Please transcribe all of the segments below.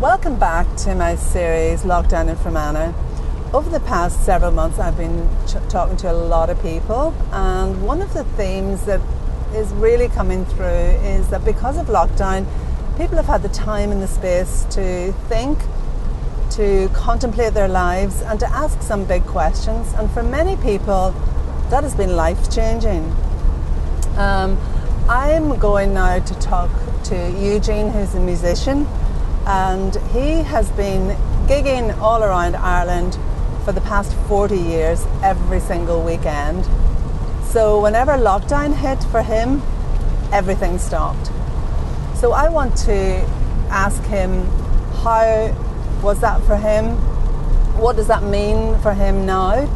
Welcome back to my series Lockdown in Fermanagh. Over the past several months I've been talking to a lot of people, and one of the themes that is really coming through is that because of lockdown, people have had the time and the space to think, to contemplate their lives and to ask some big questions, and for many people that has been life-changing. I'm going now to talk to Eugene, who's a musician, and he has been gigging all around Ireland for the past 40 years every single weekend. So whenever lockdown hit for him, everything stopped. So I want to ask him, how was that for him? What does that mean for him now?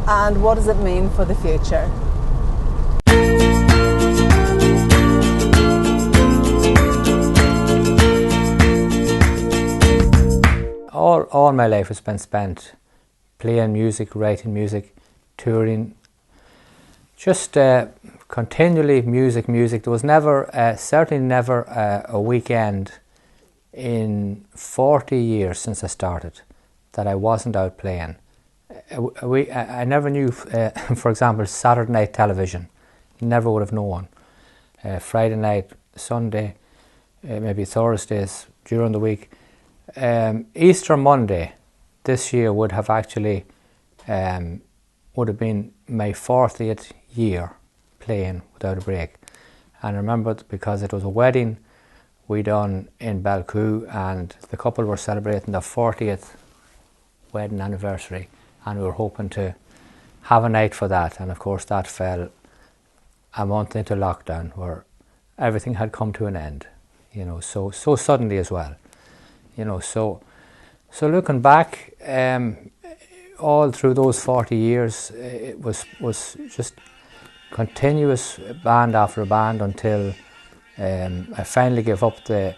And what does it mean for the future? All my life has been spent playing music, writing music, touring, just continually music. There was never, certainly never a weekend in 40 years since I started that I wasn't out playing. I never knew, for example, Saturday night television. Never would have known. Friday night, Sunday, maybe Thursdays during the week. Easter Monday this year would have actually would have been my 40th year playing without a break. And I remember because it was a wedding we done in Belcoo, and the couple were celebrating their 40th wedding anniversary, and we were hoping to have a night for that, and of course that fell a month into lockdown, where everything had come to an end, so suddenly as well. So looking back, all through those 40 years, it was just continuous band after band until I finally gave up the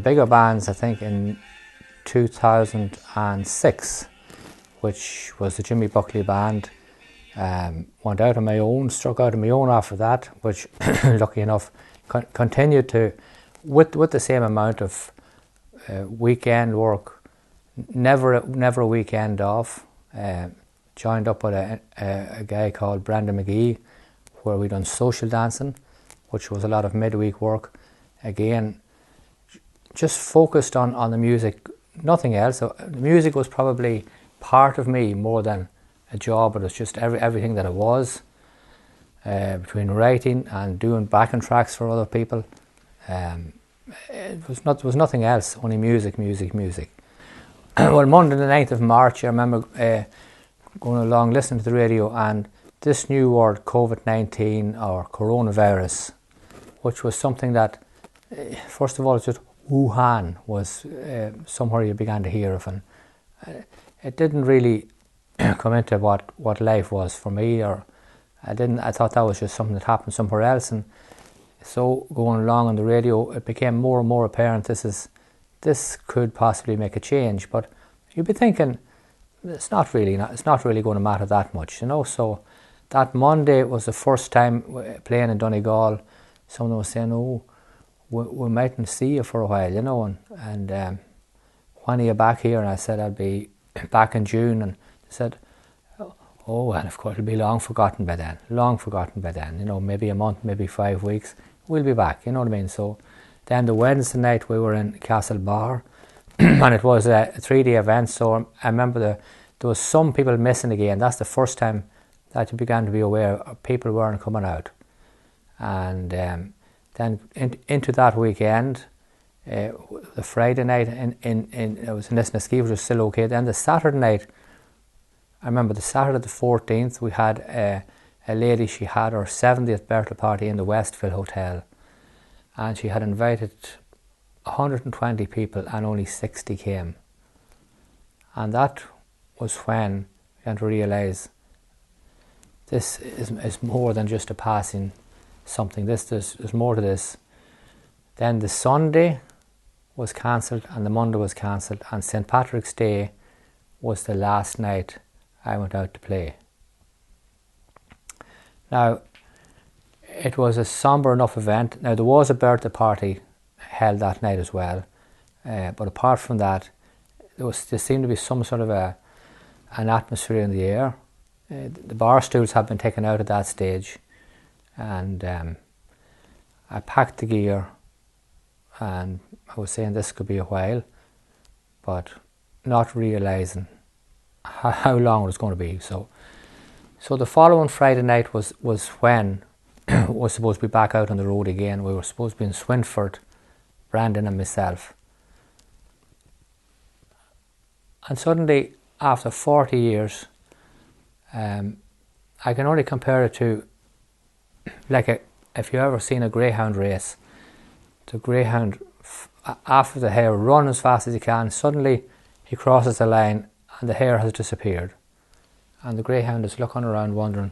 bigger bands, I think in 2006, which was the Jimmy Buckley Band. Went out on my own, struck out on my own after that, which lucky enough continued to, with the same amount of weekend work, never a weekend off. Joined up with a guy called Brendan McGee, where we done social dancing, which was a lot of midweek work. Again, just focused on the music, nothing else. So the music was probably part of me more than a job, but it's just everything that it was, between writing and doing backing tracks for other people. It was nothing else, only music. Well, Monday the 9th of March, I remember going along listening to the radio, and this new word, COVID-19 or coronavirus, which was something that, first of all, it's just Wuhan was somewhere you began to hear of, and it didn't really come into what life was for me, or I thought that was just something that happened somewhere else. And so going along on the radio, it became more and more apparent this could possibly make a change. But you'd be thinking it's not really going to matter that much, So that Monday was the first time playing in Donegal. Someone was saying, "Oh, we mightn't see you for a while, And when are you back here?" And I said I'd be back in June, and they said, "Oh, well, of course it'll be long forgotten by then. Maybe a month, maybe 5 weeks. We'll be back." You know what I mean? So then the Wednesday night we were in Castle Bar, and it was a 3-day event. So I remember there was some people missing again. That's the first time that you began to be aware people weren't coming out. And then into that weekend, the Friday night it was in Lisnaskea, which was still okay. Then the Saturday night, I remember the Saturday the 14th, we had a lady, she had her 70th birthday party in the Westville Hotel, and she had invited 120 people and only 60 came. And that was when we began to realise this is more than just a passing something. There's more to this. Then the Sunday was cancelled and the Monday was cancelled, and St. Patrick's Day was the last night I went out to play. Now, it was a sombre enough event. Now, there was a birthday party held that night as well, but apart from that, there seemed to be some sort of an atmosphere in the air. The bar stools had been taken out at that stage, and I packed the gear, and I was saying this could be a while, but not realising how long it was going to be. So the following Friday night was when we were supposed to be back out on the road again. We were supposed to be in Swinford, Brandon and myself. And suddenly, after 40 years, I can only compare it to, like, if you've ever seen a greyhound race, the greyhound, after the hare, run as fast as he can. Suddenly, he crosses the line and the hare has disappeared. And the greyhound is looking around wondering,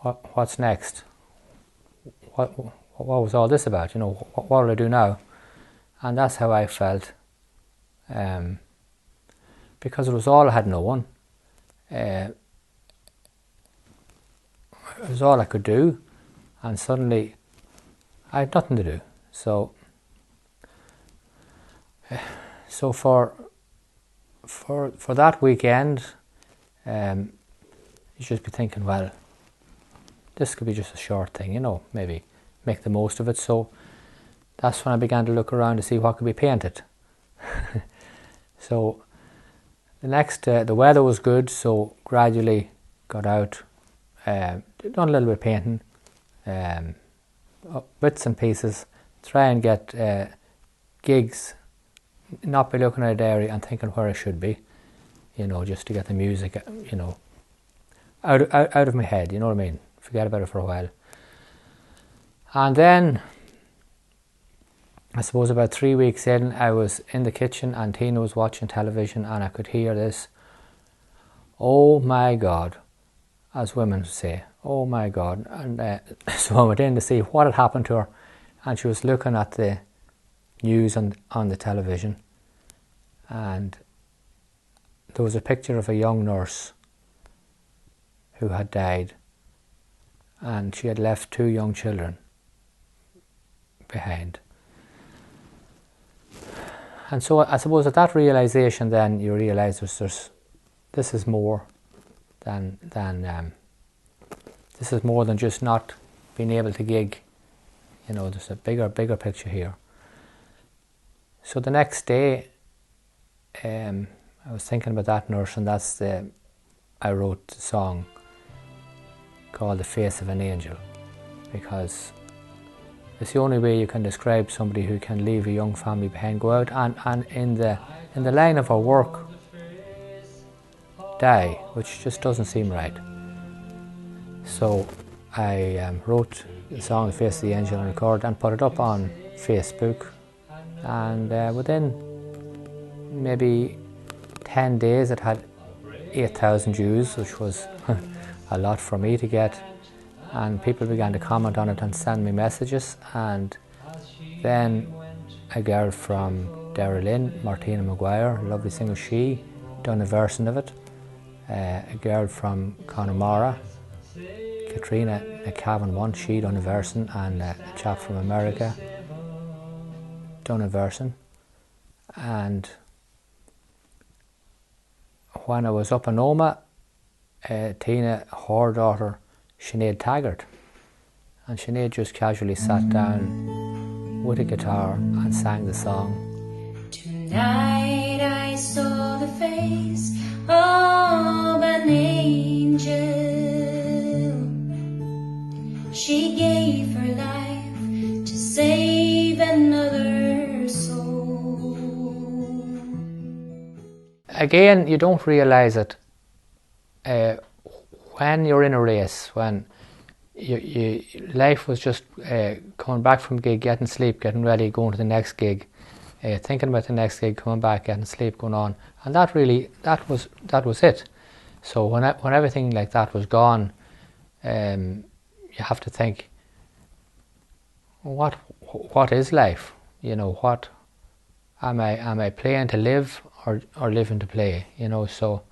what's next? What was all this about? You know, what will I do now? And that's how I felt. Because it was all I had known. It was all I could do, and suddenly I had nothing to do. So for that weekend, you should be thinking, well, this could be just a short thing, you know, maybe make the most of it. So that's when I began to look around to see what could be painted. So the next, the weather was good, so gradually got out, done a little bit of painting, bits and pieces, try and get gigs, not be looking at a diary and thinking where I should be, you know, just to get the music, you know, out of my head, you know what I mean, forget about it for a while. And then, I suppose about 3 weeks in, I was in the kitchen and Tina was watching television, and I could hear this, "Oh my God," as women say, "Oh my God." And so I went in to see what had happened to her, and she was looking at the news on the television, and there was a picture of a young nurse who had died, and she had left 2 young children behind. And so I suppose at that realisation, then you realise this is more than this is more than just not being able to gig. You know, there's a bigger picture here. So the next day, I was thinking about that nurse, and I wrote a song called "The Face of an Angel," because it's the only way you can describe somebody who can leave a young family behind, go out and in the line of her work, die, which just doesn't seem right. So I wrote the song "The Face of the Angel" and recorded and put it up on Facebook, and within maybe 10 days it had 8,000 views, which was a lot for me to get. And people began to comment on it and send me messages, and then a girl from Derrylin, Martina Maguire, a lovely singer, she done a version of it. A girl from Connemara, Katrina Cavan once, she done a version, and a chap from America done a version. And when I was up in Oma, Tina, her daughter, Sinead Taggart, and Sinead just casually sat down with a guitar and sang the song. Tonight I saw the face of an angel. She gave her life to save another soul. Again, you don't realise it when you're in a race, when life was just coming back from gig, getting sleep, getting ready, going to the next gig, thinking about the next gig, coming back, getting sleep, going on, and that was it. So when everything like that was gone, you have to think, what is life? You know, what am I playing to live or living to play? You know, so.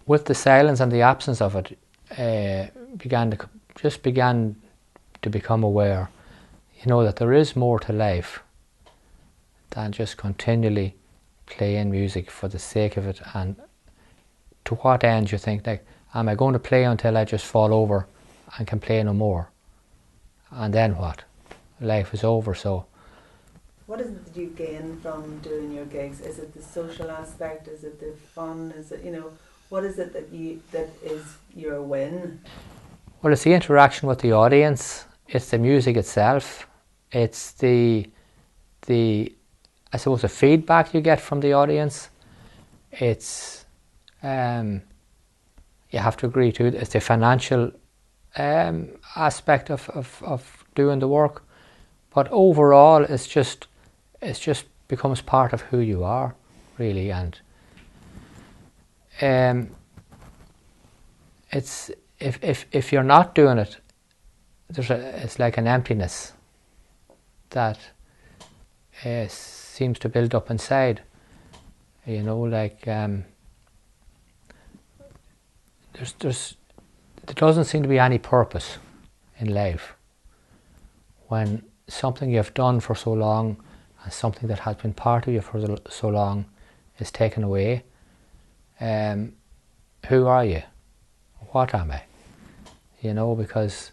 With the silence and the absence of it, began to become aware, you know that there is more to life than just continually playing music for the sake of it. And to what end, you think, like, am I going to play until I just fall over and can play no more? And then what? Life is over. So what is it that you gain from doing your gigs? Is it the social aspect? Is it the fun? Is it, you know, what is it that is your win? well, it's the interaction with the audience, it's the music itself, it's the I suppose the feedback you get from the audience. It's you have to agree to it. It's the financial aspect of doing the work, but overall, it's just becomes part of who you are, really. And it's if you're not doing it, it's like an emptiness that seems to build up inside. You know, like there doesn't seem to be any purpose in life when something you've done for so long and something that has been part of you for so long is taken away. Who are you? What am I? You know, because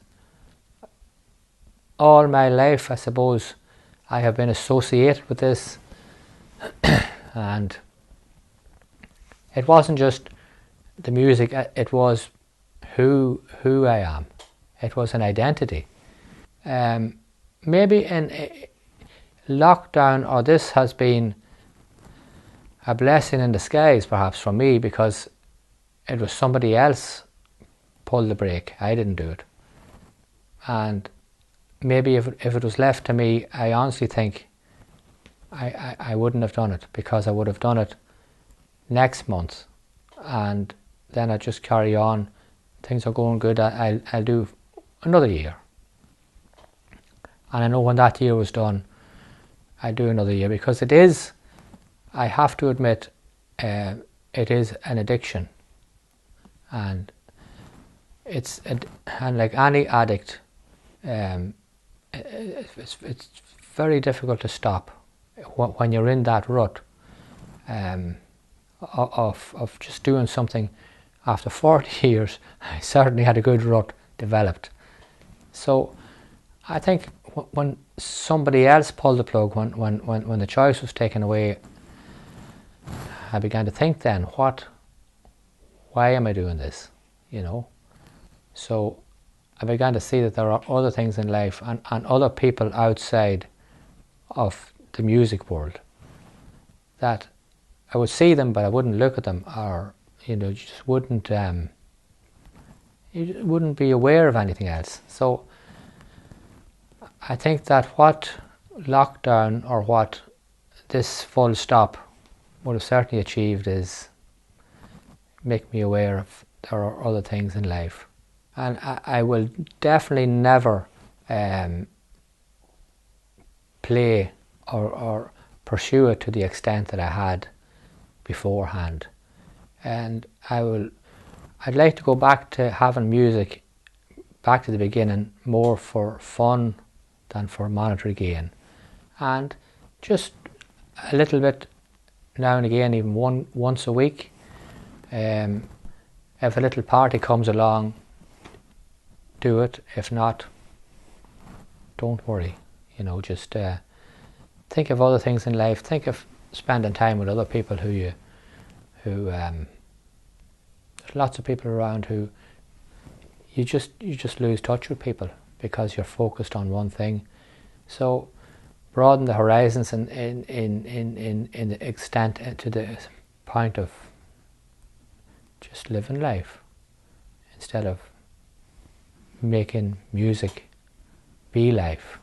all my life, I suppose, I have been associated with this, and it wasn't just the music, it was who I am. It was an identity. Maybe in lockdown, or this has been a blessing in disguise perhaps for me, because it was somebody else pulled the brake. I didn't do it. And maybe if it was left to me, I honestly think I wouldn't have done it, because I would have done it next month, and then I'd just carry on. Things are going good, I'll do another year. And I know when that year was done, I'd do another year, because it is, I have to admit, it is an addiction. And and like any addict, it's very difficult to stop when you're in that rut of just doing something. After 40 years, I certainly had a good rut developed. So I think when somebody else pulled the plug, when the choice was taken away, I began to think then, why am I doing this? You know? So I began to see that there are other things in life and other people outside of the music world that I would see them, but I wouldn't look at them, or you just wouldn't be aware of anything else. So I think that what lockdown, or what this full stop would have certainly achieved, is make me aware of there are other things in life. And I will definitely never play or pursue it to the extent that I had beforehand. And I'd like to go back to having music back to the beginning, more for fun than for monetary gain, and just a little bit now and again, even once a week. If a little party comes along, do it. If not, don't worry. Just think of other things in life. Think of spending time with other people who there's lots of people around who you just lose touch with people because you're focused on one thing. So broaden the horizons in the extent to the point of just living life instead of making music be life.